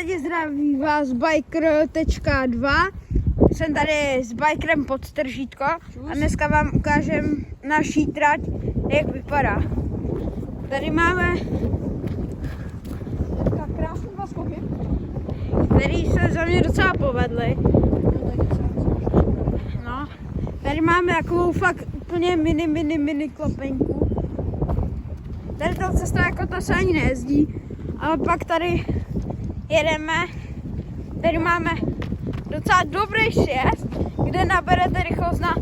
Zdraví vás Biker.2. Jsem tady s Bikerem Podtržítko a dneska vám ukážem naší trať, jak vypadá. Tady máme krásné dva skoky, který se za mě docela povedly. No, tady máme takovou fakt úplně mini klopenku. Tady ta cesta jako to se ani nejezdí, ale pak tady jedeme, tady máme docela dobrý sjezd, kde naberete rychlost na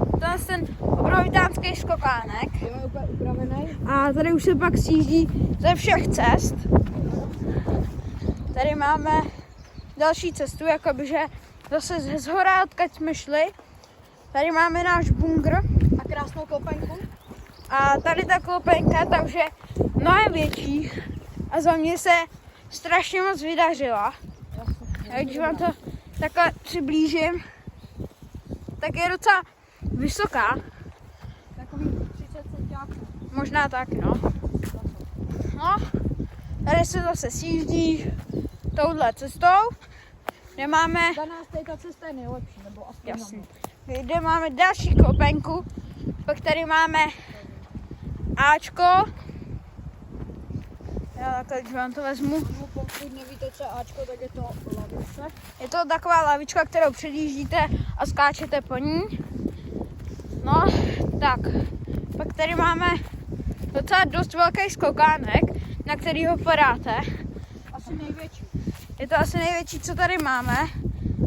ten obrovitánský skokánek. A tady už se pak sjíždí ze všech cest. Tady máme další cestu, jakoby, že zase z hora, odkud jsme šli. Tady máme náš bunkr a krásnou klopenku. a tady ta klopenka, ta už je mnohem větší a za mě se strašně moc vydařila. A když vám to takhle přiblížím, tak je docela vysoká. Takový 30 centiáků. Možná tak, no. No, tady se zase sjíždí touhle cestou, kde máme, Za nás tady ta cesta je nejlepší, nebo aspoň jasně, kde máme další klopenku, pak tady máme Ačko. Já takhle, když vám to vezmu. Pokud nevíte, co je Ačko, tak je to lavice. Je to taková lavička, kterou předjíždíte a skáčete po ní. No, tak. Pak tady máme docela dost velký skokánek, na který ho padáte. Asi největší. Je to asi největší, co tady máme.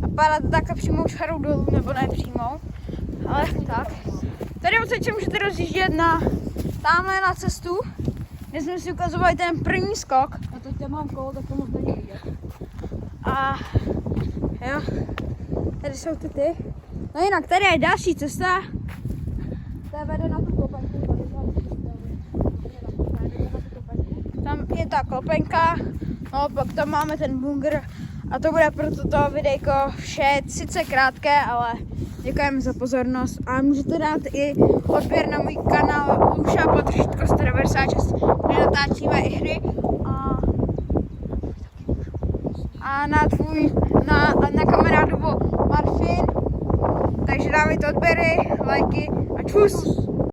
A padáte takhle přímou čarou dolů, nebo ne přímou. Ale tak. Tady odsaď můžete rozjíždět tamhle na cestu, kde jsme si ukazovali ten první skok. A teď tam mám kolo, tak to moc není vidět. A jo, tady jsou ty. No jinak, tady je další cesta. To je vede na tu klopenku. Tam je ta klopenka, no pak tam máme ten bunkr. A to bude pro toto videjko vše, sice krátké, ale děkujeme za pozornost. A můžete dát i odběr na můj kanál Luša Podtržítko 196, kde natáčíme i hry. A na kamarádovo Marfin. Takže dávejte odběry, lajky a čus!